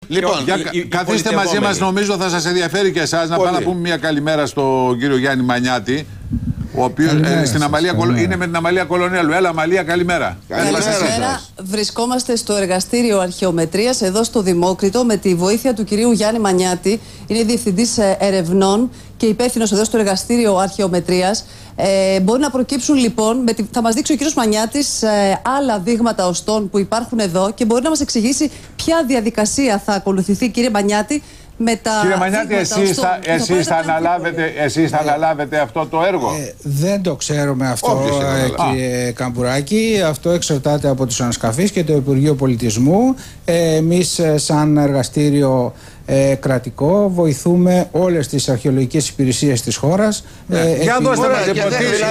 Λοιπόν, καθίστε μαζί μας, νομίζω θα σας ενδιαφέρει και εσάς να πάμε να πούμε μια καλημέρα στον κύριο Γιάννη Μανιάτη, ο οποίος είναι με την Αμαλία Κολονέλου. Έλα, Αμαλία, καλημέρα. Καλημέρα. Βρισκόμαστε στο εργαστήριο αρχαιομετρίας εδώ στο Δημόκριτο με τη βοήθεια του κυρίου Γιάννη Μανιάτη. Είναι διευθυντής ερευνών και υπεύθυνος εδώ στο εργαστήριο αρχαιομετρίας. Μπορεί να προκύψουν λοιπόν, θα μας δείξει ο κύριος Μανιάτης άλλα δείγματα οστών που υπάρχουν εδώ και μπορεί να μας εξηγήσει ποια διαδικασία θα ακολουθηθεί, κύριε Μανιάτη. Κύριε Μανιάτη, εσείς θα αναλάβετε αυτό το έργο? Δεν το ξέρουμε αυτό, κύριε Καμπουράκη. Αυτό εξαρτάται από τους ανασκαφείς και το Υπουργείο Πολιτισμού. Εμείς σαν εργαστήριο κρατικό βοηθούμε όλες τις αρχαιολογικές υπηρεσίες της χώρας. Για δώστε μας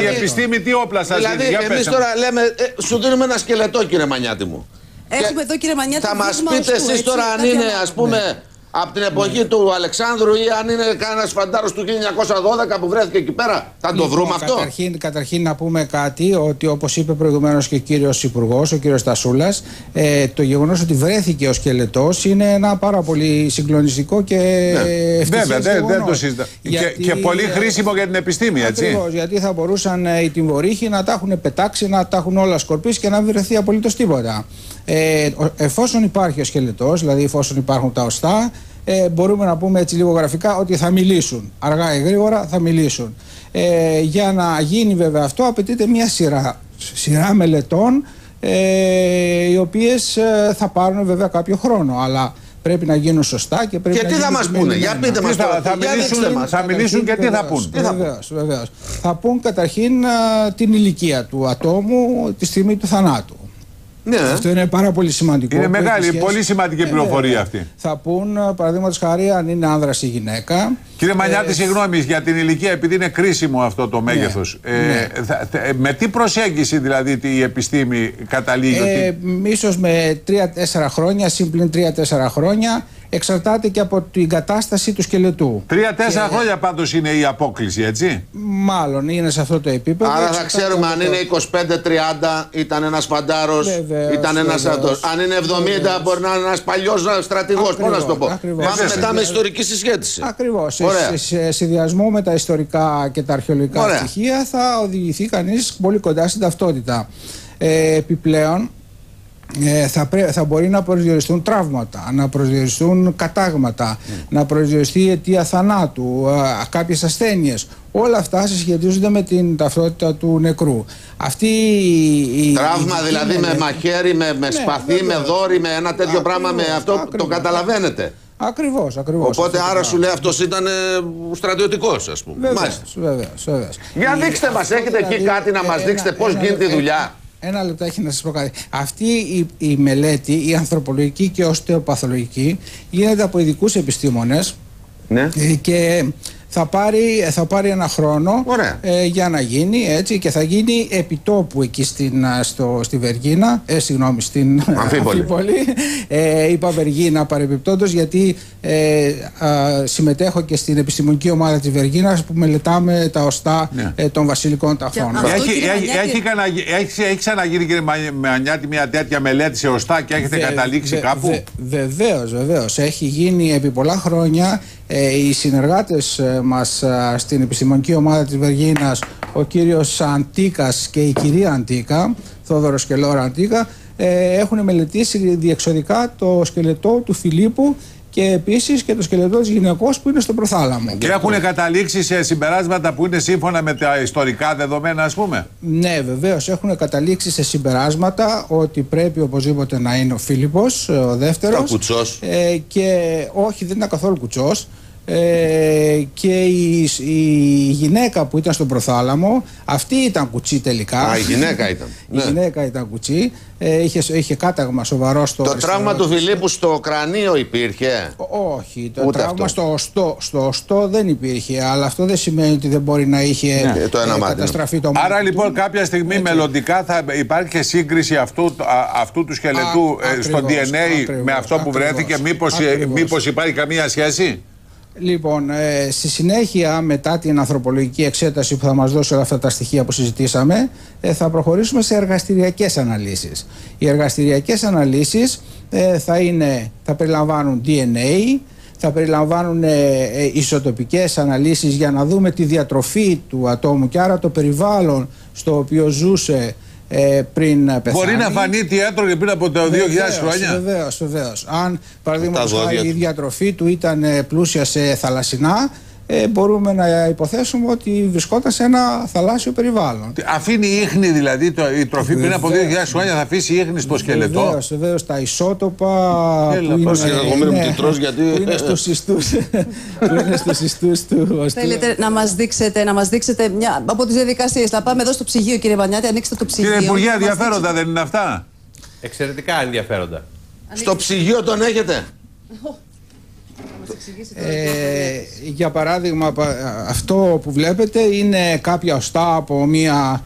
η επιστήμη τι όπλα σας δίνει. Δηλαδή εμείς τώρα λέμε, σου δίνουμε ένα σκελετό, κύριε Μανιάτη μου. Έχουμε εδώ, κύριε Μανιάτη, θα μας πείτε εσείς τώρα αν είναι, ας πούμε, από την εποχή του Αλεξάνδρου ή αν είναι κανένας φαντάρος του 1912 που βρέθηκε εκεί πέρα. Θα το βρούμε αυτό? Καταρχήν να πούμε κάτι, ότι όπως είπε προηγουμένως και ο κύριος Υπουργός, ο κύριος Στασούλας, το γεγονός ότι βρέθηκε ο σκελετός είναι ένα πάρα πολύ συγκλονιστικό και ευτυχές βέβαια, γεγονός. δεν το συζητάω. Και πολύ χρήσιμο για την επιστήμη, έτσι. Ακριβώς, γιατί θα μπορούσαν οι τιμωρήχοι να τα έχουν πετάξει, να τα έχουν όλα σκορπίσει και να μην βρεθεί απολύτως τίποτα. Εφόσον υπάρχει ο σκελετός, δηλαδή εφόσον υπάρχουν τα οστά, μπορούμε να πούμε έτσι λίγο γραφικά ότι θα μιλήσουν. Αργά ή γρήγορα θα μιλήσουν. Για να γίνει βέβαια αυτό απαιτείται μια σειρά μελετών, οι οποίες θα πάρουν βέβαια κάποιο χρόνο. Αλλά πρέπει να γίνουν σωστά και πρέπει και να τι θα μας πούνε, για πείτε μας τώρα. Θα μιλήσουν και τι θα πούν. Βεβαίως. Θα πούν καταρχήν την ηλικία του ατόμου τη στιγμή του θανάτου. Ναι. Αυτό είναι πάρα πολύ σημαντικό. Είναι μεγάλη, πολύ σημαντική πληροφορία αυτή. Θα πούν, παραδείγματος χάρη, αν είναι άνδρας ή γυναίκα. Κύριε Μανιάτη, συγγνώμη για την ηλικία, επειδή είναι κρίσιμο αυτό το μέγεθος. Με τι προσέγγιση δηλαδή η επιστήμη καταλήγει? Ίσως με 3-4 χρόνια, συμπλην 3-4 χρόνια. Εξαρτάται και από την κατάσταση του σκελετού. 3-4 χρόνια πάντως είναι η απόκληση, έτσι. Μάλλον είναι σε αυτό το επίπεδο. Άρα θα ξέρουμε αν είναι 25-30 ήταν ένας φαντάρος, ήταν ένας αυτός. Αν είναι 70 μπορεί να είναι ένας παλιός στρατηγός. Πώς να σου το πω. Πάμε μετά με ιστορική συσχέτιση. Ακριβώς. Σε συνδυασμό με τα ιστορικά και τα αρχαιολογικά στοιχεία θα οδηγηθεί κανείς πολύ κοντά στην ταυτότητα. Επιπλέον, θα μπορεί να προσδιοριστούν τραύματα, να προσδιοριστούν κατάγματα, να προσδιοριστεί η αιτία θανάτου, κάποιες ασθένειες. Όλα αυτά συσχετίζονται με την ταυτότητα του νεκρού. Τραύμα δηλαδή με μαχαίρι, με σπαθί, με δόρυ, με ένα τέτοιο πράγμα, με αυτό το καταλαβαίνετε. Ακριβώς. Οπότε άρα σου λέει αυτός ήταν στρατιωτικός, ας πούμε. Βεβαίως. Για δείξτε μας, έχετε εκεί κάτι να μας δείξετε πώς γίνεται η δουλειά? Ένα λεπτάκι να σας πω κάτι. Αυτή η μελέτη, η ανθρωπολογική και οστεοπαθολογική, γίνεται από ειδικούς επιστήμονες. Ναι. Και θα πάρει ένα χρόνο για να γίνει, έτσι, και θα γίνει επιτόπου εκεί στη Βεργίνα, στην Αμφίπολη. Είπα Βεργίνα παρεμπιπτόντως γιατί συμμετέχω και στην επιστημονική ομάδα της Βεργίνας που μελετάμε τα οστά των βασιλικών ταφών. Έχει ξαναγίνει, κύριε Μανιάτη, μια τέτοια μελέτη σε οστά και έχετε καταλήξει κάπου? Βεβαίως. Έχει γίνει επί πολλά χρόνια. Οι συνεργάτες μας στην επιστημονική ομάδα της Βεργίνας, ο κύριος Αντίκας και η κυρία Αντίκα, Θόδωρος και Λόρα Αντίκα, έχουν μελετήσει διεξοδικά το σκελετό του Φιλίππου και επίσης και το σκελετό της γυναικός που είναι στο προθάλαμο. Και έχουν καταλήξει σε συμπεράσματα που είναι σύμφωνα με τα ιστορικά δεδομένα, ας πούμε? Ναι, βεβαίως. Έχουν καταλήξει σε συμπεράσματα ότι πρέπει οπωσδήποτε να είναι ο Φίλιππος, ο δεύτερος. Ο κουτσός. Και όχι, δεν ήταν καθόλου κουτσός. Και η γυναίκα που ήταν στον προθάλαμο, αυτή ήταν κουτσή τελικά. Η γυναίκα ήταν. Η γυναίκα ήταν κουτσή. Είχε κάταγμα σοβαρό στο. Το τραύμα του Φιλίππου στο κρανίο υπήρχε? Όχι. Το τραύμα στο οστό δεν υπήρχε. Αλλά αυτό δεν σημαίνει ότι δεν μπορεί να είχε καταστραφεί το μάτι. Άρα λοιπόν κάποια στιγμή μελλοντικά θα υπάρχει και σύγκριση αυτού του σκελετού στο DNA με αυτό που βρέθηκε? Μήπως υπάρχει καμία σχέση? Λοιπόν, στη συνέχεια, μετά την ανθρωπολογική εξέταση που θα μας δώσει όλα αυτά τα στοιχεία που συζητήσαμε, θα προχωρήσουμε σε εργαστηριακές αναλύσεις. Οι εργαστηριακές αναλύσεις θα περιλαμβάνουν DNA, θα περιλαμβάνουν ισοτοπικές αναλύσεις για να δούμε τη διατροφή του ατόμου και άρα το περιβάλλον στο οποίο ζούσε πριν πεθάνει. Μπορεί να φανεί τι έτρωγε πριν από τα 2.000 χρόνια. Βεβαίως. Αν παραδείγματος χάρη η διατροφή του ήταν πλούσια σε θαλασσινά, μπορούμε να υποθέσουμε ότι βρισκόταν σε ένα θαλάσσιο περιβάλλον. Αφήνει ίχνη δηλαδή η τροφή πριν από 2.000 χρόνια, θα αφήσει ίχνη στο σκελετό. Βεβαίως, τα ισότοπα που είναι στους ιστούς του. Θέλετε να μας δείξετε μια από τις διαδικασίες. Θα πάμε εδώ στο ψυγείο, κύριε Μανιάτη, ανοίξτε το ψυγείο. Κύριε Υπουργέ, ενδιαφέροντα δεν είναι αυτά? Εξαιρετικά ενδιαφέροντα. Στο ψυγείο τον έχετε? Για παράδειγμα, αυτό που βλέπετε είναι κάποια οστά από μια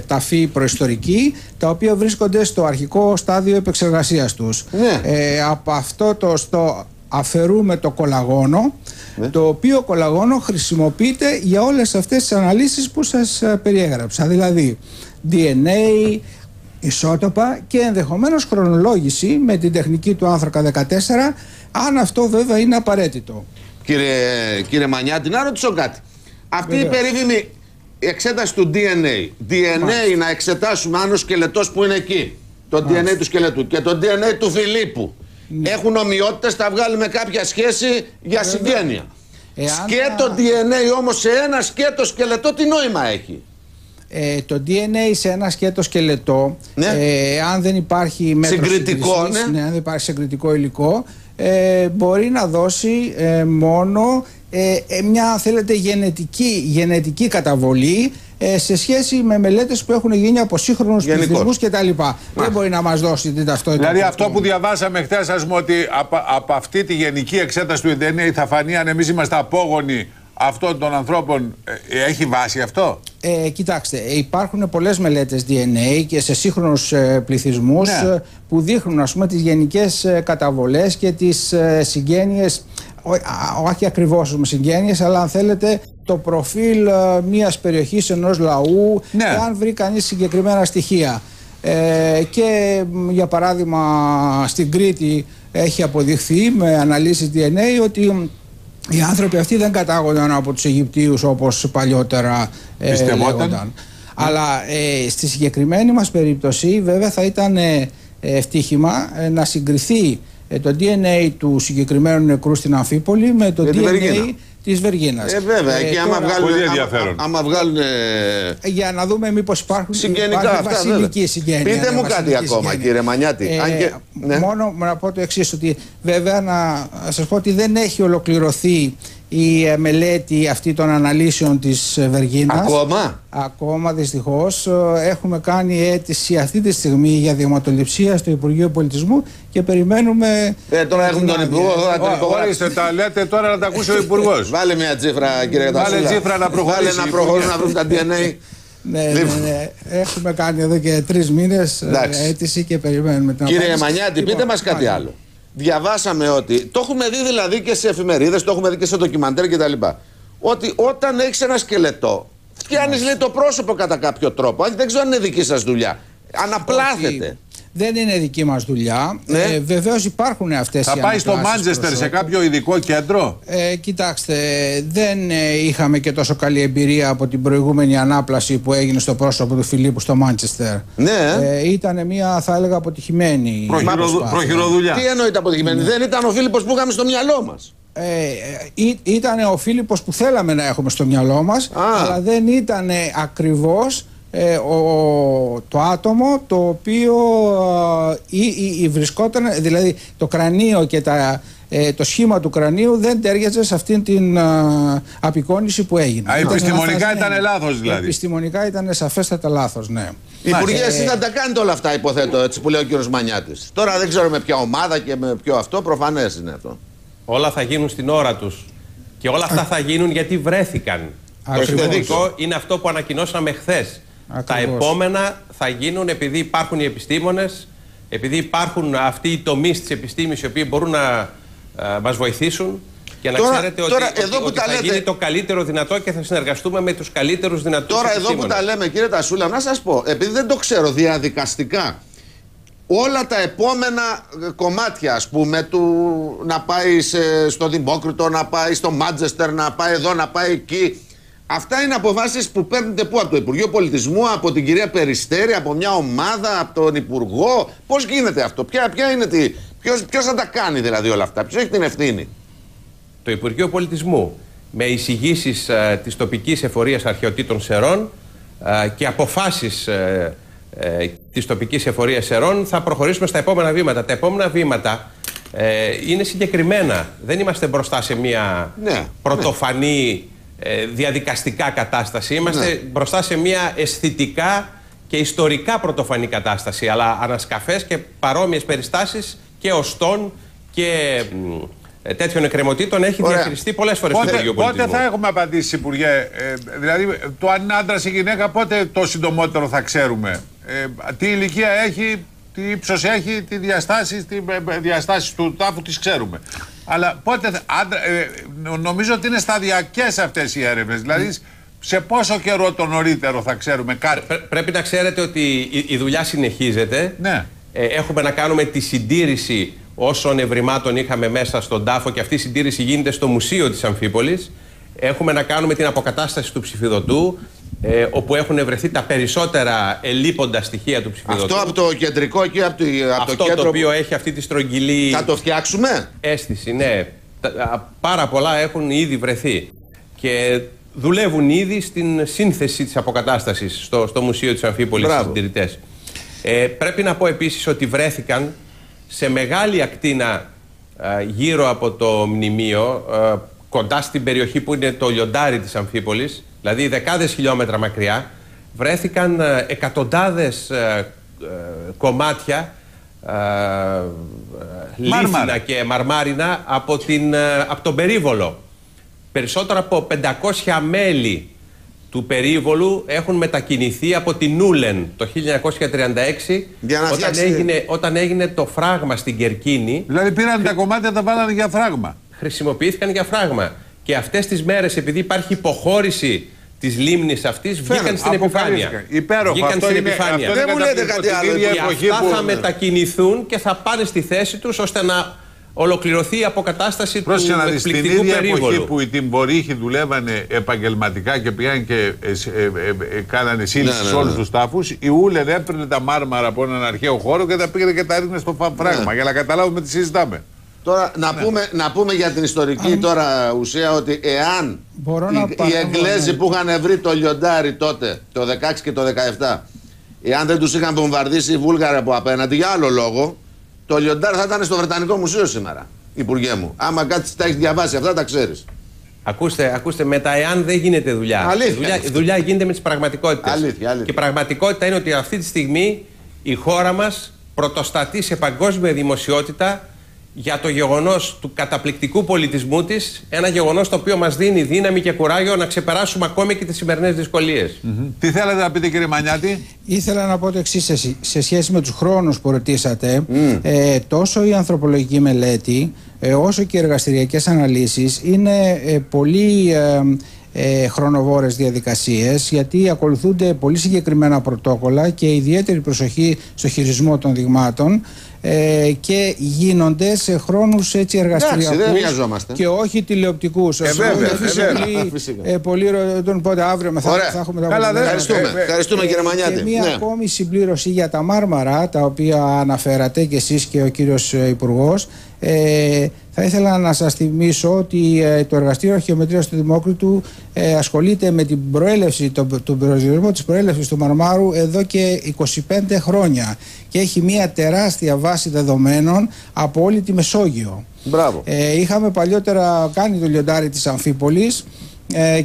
ταφή προϊστορική, τα οποία βρίσκονται στο αρχικό στάδιο επεξεργασίας τους. Από αυτό το οστό αφαιρούμε το κολαγόνο, το οποίο κολαγόνο χρησιμοποιείται για όλες αυτές τις αναλύσεις που σας περιέγραψα, δηλαδή DNA, ισότοπα και ενδεχομένως χρονολόγηση με την τεχνική του άνθρακα 14, αν αυτό βέβαια είναι απαραίτητο. Κύριε Μανιάτη, να ρωτήσω κάτι. Αυτή η περίφημη εξέταση του DNA, να εξετάσουμε αν ο σκελετός που είναι εκεί, το DNA του σκελετού και το DNA του Φιλίππου έχουν ομοιότητες, θα βγάλουμε κάποια σχέση για συγγένεια. Σκέτο DNA όμως σε ένα σκέτο σκελετό τι νόημα έχει? Το DNA σε ένα σκέτο σκελετό, αν δεν υπάρχει μέτρο συγκριτικό, αν δεν υπάρχει συγκριτικό υλικό, μπορεί να δώσει μόνο μια, αν θέλετε, γενετική καταβολή σε σχέση με μελέτες που έχουν γίνει από σύγχρονους πληθυσμούς κτλ. Δεν μπορεί να μας δώσει την ταυτότητα. Δηλαδή αυτό που διαβάσαμε χθες, ας πούμε, ότι από αυτή τη γενική εξέταση του DNA θα φανεί αν εμείς είμαστε απόγονοι αυτών των ανθρώπων, έχει βάση αυτό? Κοιτάξτε, υπάρχουν πολλές μελέτες DNA και σε σύγχρονους πληθυσμούς που δείχνουν, ας πούμε, τις γενικές καταβολές και τις συγγένειες, όχι ακριβώς συγγένειες, αλλά αν θέλετε το προφίλ μιας περιοχής, ενός λαού, αν βρει κανείς συγκεκριμένα στοιχεία. Και για παράδειγμα στην Κρήτη έχει αποδειχθεί με αναλύσεις DNA ότι οι άνθρωποι αυτοί δεν κατάγονταν από τους Αιγυπτίους όπως παλιότερα λέγονταν. Αλλά στη συγκεκριμένη μας περίπτωση βέβαια θα ήταν ευτύχημα να συγκριθεί το DNA του συγκεκριμένου νεκρού στην Αμφίπολη με το DNA της Βεργίνας. Βέβαια, εκεί άμα βγάλουν για να δούμε μήπως υπάρχουν συγγενικά αυτά, βασιλική συγγένεια. Πείτε μου κάτι ακόμα, κύριε Μανιάτη. Μόνο να πω το εξής, ότι βέβαια να σας πω ότι δεν έχει ολοκληρωθεί η μελέτη αυτή των αναλύσεων της Βεργίνας. Ακόμα δυστυχώς. Έχουμε κάνει αίτηση αυτή τη στιγμή για δειγματοληψία στο Υπουργείο Πολιτισμού και περιμένουμε. Τώρα έχουν τον Υπουργό. Ορίστε, τα λέτε τώρα να τα ακούσει ο Υπουργός. Βάλε μια τσίφρα, κύριε Κατσούλα. Βάλε τσίφρα να προχωρήσει. Να προχωρούν να βρουν τα DNA. Ναι. Έχουμε κάνει εδώ και 3 μήνες αίτηση και περιμένουμε την απάντηση. Κύριε Μανιάτη, πείτε μας κάτι άλλο. Διαβάσαμε ότι, το έχουμε δει δηλαδή και σε εφημερίδες, το έχουμε δει και σε ντοκιμαντέρ κτλ. Ότι όταν έχεις ένα σκελετό, φτιάνεις λέει το πρόσωπο κατά κάποιο τρόπο. Δεν ξέρω αν είναι δική σας δουλειά. Αναπλάθεται. Δεν είναι δική μας δουλειά. Βεβαίως υπάρχουν αυτές οι αναπλάσεις. Θα πάει στο Μάντσεστερ σε κάποιο ειδικό κέντρο? Κοιτάξτε, δεν είχαμε και τόσο καλή εμπειρία από την προηγούμενη ανάπλαση που έγινε στο πρόσωπο του Φιλίππου στο Μάντσεστερ. Ήταν μια, θα έλεγα, αποτυχημένη προχειροδουλειά. Τι εννοείται αποτυχημένη? Δεν ήταν ο Φίλιππος που είχαμε στο μυαλό μας. Ήταν ο Φίλιππος που θέλαμε να έχουμε στο μυαλό μας, αλλά δεν ήταν ακριβώς το άτομο το οποίο βρισκόταν, δηλαδή το κρανίο και το σχήμα του κρανίου δεν τέριαζε σε αυτήν την απεικόνηση που έγινε. Επιστημονικά ήταν λάθος δηλαδή. Επιστημονικά ήταν σαφέστατα λάθος, ναι. Υπουργέ, εσείς θα τα κάνετε όλα αυτά, υποθέτω, έτσι που λέει ο κύριος Μανιάτης. Τώρα δεν ξέρω με ποια ομάδα και με ποιο αυτό, προφανές είναι αυτό. Όλα θα γίνουν στην ώρα τους. Και όλα αυτά θα γίνουν γιατί βρέθηκαν. Το σημαντικό είναι αυτό που ανακοινώσαμε χθες. Τα επόμενα θα γίνουν επειδή υπάρχουν οι επιστήμονες, επειδή υπάρχουν αυτοί οι τομείς της επιστήμης οι οποίοι μπορούν να μας βοηθήσουν Και να ξέρετε ότι θα γίνει το καλύτερο δυνατό και θα συνεργαστούμε με τους καλύτερους δυνατούς. Τώρα εδώ που τα λέμε, κύριε Τασούλα, να σας πω, επειδή δεν το ξέρω διαδικαστικά, όλα τα επόμενα κομμάτια, ας πούμε, του να πάει στο Δημόκριτο, να πάει στο Μάντσεστερ, να πάει εδώ, να πάει εκεί, αυτά είναι αποφάσεις που παίρνετε πού? Από το Υπουργείο Πολιτισμού, από την κυρία Περιστέρη, από μια ομάδα, από τον Υπουργό? Πώς γίνεται αυτό? Ποιος θα τα κάνει δηλαδή όλα αυτά? Ποιος έχει την ευθύνη? Το Υπουργείο Πολιτισμού, με εισηγήσεις της τοπικής εφορίας αρχαιοτήτων Σερών και αποφάσεις της τοπικής εφορίας Σερών, θα προχωρήσουμε στα επόμενα βήματα. Τα επόμενα βήματα είναι συγκεκριμένα. Δεν είμαστε μπροστά σε μια πρωτοφανή διαδικαστικά κατάσταση. Είμαστε μπροστά σε μια αισθητικά και ιστορικά πρωτοφανή κατάσταση, αλλά ανασκαφές και παρόμοιες περιστάσεις και οστών και τέτοιων εκκρεμωτήτων έχει διαχειριστεί πολλές φορές στο Υπουργείο Πολιτισμού. Πότε θα έχουμε απαντήσει, Υπουργέ? Δηλαδή, το αν είναι άντρας ή γυναίκα, πότε το συντομότερο θα ξέρουμε? Τι ηλικία έχει, τι ύψος έχει, τι διαστάσεις του τάφου τις ξέρουμε. Αλλά πότε νομίζω ότι είναι σταδιακές αυτές οι έρευνες. Δηλαδή, σε πόσο καιρό το νωρίτερο θα ξέρουμε κάτι? Πρέπει να ξέρετε ότι η δουλειά συνεχίζεται. Ναι. Έχουμε να κάνουμε τη συντήρηση όσων ευρημάτων είχαμε μέσα στον τάφο και αυτή η συντήρηση γίνεται στο Μουσείο της Αμφίπολης. Έχουμε να κάνουμε την αποκατάσταση του ψηφιδωτού, όπου έχουν βρεθεί τα περισσότερα ελείποντα στοιχεία του ψηφιδωτού. Αυτό από το κεντρικό εκεί, από αυτό το κέντρο... το οποίο έχει αυτή τη στρογγυλή... Θα το φτιάξουμε? Αίσθηση, ναι. Πάρα πολλά έχουν ήδη βρεθεί. Και δουλεύουν ήδη στην σύνθεση της αποκατάστασης στο Μουσείο της Αμφίπολης οι συντηρητές. Πρέπει να πω επίσης ότι βρέθηκαν σε μεγάλη ακτίνα γύρω από το μνημείο, κοντά στην περιοχή που είναι το λιοντάρι της Αμφίπολης, δηλαδή δεκάδες χιλιόμετρα μακριά, βρέθηκαν εκατοντάδες κομμάτια λίθινα και μαρμάρινα από τον περίβολο. Περισσότερα από 500 μέλη του περίβολου έχουν μετακινηθεί από την Νούλεν το 1936 όταν έγινε το φράγμα στην Κερκίνη. Δηλαδή πήραν τα κομμάτια, τα βάλανε για φράγμα. Χρησιμοποιήθηκαν για φράγμα. Και αυτές τις μέρες, επειδή υπάρχει υποχώρηση της λίμνης αυτής, βγήκαν στην επιφάνεια. Υπέροχο. Αυτό στην επιφάνεια. Δεν μου λέτε κάτι άλλο. Και αυτά θα μετακινηθούν και θα πάνε στη θέση τους ώστε να ολοκληρωθεί η αποκατάσταση του εκπληκτικού περίβολου. Στην ίδια εποχή που οι τυμπορύχοι δουλεύανε επαγγελματικά και πήγαν και κάνανε σύλληψη σε όλους τους τάφους, η Ούλεν έπαιρνε τα μάρμαρα από έναν αρχαίο χώρο και τα πήγαινε και τα ρίχνε στο φράγμα, για να καταλάβουμε τι συζητάμε. Τώρα να πούμε για την ιστορική τώρα ουσία ότι εάν οι Εγγλέζοι που είχαν βρει το λιοντάρι τότε, το 16 και το 17, εάν δεν τους είχαν βομβαρδίσει οι Βούλγαροι από απέναντι για άλλο λόγο, το λιοντάρι θα ήταν στο Βρετανικό Μουσείο σήμερα, Υπουργέ μου. Άμα κάτι τα έχει διαβάσει αυτά, τα ξέρεις. Ακούστε, με τα εάν δεν γίνεται δουλειά. Η δουλειά γίνεται με τις πραγματικότητες. Αλήθεια. Και η πραγματικότητα είναι ότι αυτή τη στιγμή η χώρα μας πρωτοστατεί σε παγκόσμια δημοσιότητα για το γεγονός του καταπληκτικού πολιτισμού της, ένα γεγονός το οποίο μας δίνει δύναμη και κουράγιο να ξεπεράσουμε ακόμη και τις σημερινές δυσκολίες. Τι θέλετε να πείτε, κύριε Μανιάτη? Ήθελα να πω το εξής σε σχέση με τους χρόνους που ρωτήσατε. Τόσο η ανθρωπολογική μελέτη όσο και οι εργαστηριακές αναλύσεις είναι πολύ χρονοβόρες διαδικασίες, γιατί ακολουθούνται πολύ συγκεκριμένα πρωτόκολλα και ιδιαίτερη προσοχή στο χειρισμό των δειγμάτων και γίνονται σε χρόνους έτσι εργαστηριακούς και όχι τηλεοπτικούς. Πολλοί ρωτούν πότε αύριο θα έχουμε τα αποτελέσματα. Ευχαριστούμε κύριε Μανιάτη. Και μία ακόμη συμπλήρωση για τα μάρμαρα, τα οποία αναφέρατε και εσείς και ο κύριος Υπουργός. Θα ήθελα να σας θυμίσω ότι το Εργαστήριο Αρχαιομετρίας του Δημόκριτου ασχολείται με την προέλευση, τον προσδιορισμό της προέλευσης του μαρμάρου εδώ και 25 χρόνια και έχει μια τεράστια βάση δεδομένων από όλη τη Μεσόγειο. Μπράβο. Είχαμε παλιότερα κάνει το λιοντάρι της Αμφίπολης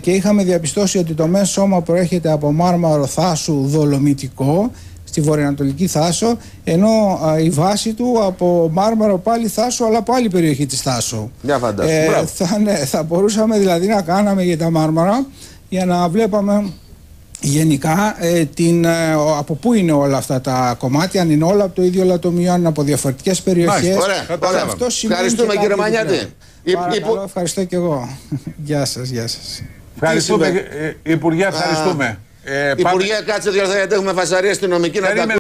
και είχαμε διαπιστώσει ότι το μέσο σώμα προέρχεται από μάρμαρο θάσου δολομητικό στη βορειοανατολική Θάσο, ενώ η βάση του από μάρμαρο πάλι Θάσο, αλλά από άλλη περιοχή της Θάσο. Θα μπορούσαμε δηλαδή να κάναμε για τα μάρμαρα για να βλέπαμε γενικά από πού είναι όλα αυτά τα κομμάτια, αν είναι όλα από το ίδιο λατομείο, αν είναι από διαφορετικές περιοχές. Ευχαριστούμε κύριε Μανιάτη. Παρακαλώ, ευχαριστώ και εγώ. Γεια σας, γεια σας. Ευχαριστούμε, Υπουργέ, ευχαριστούμε. Υπουργέ, κάτσε 2 λεπτά γιατί έχουμε φασαρία αστυνομική να τα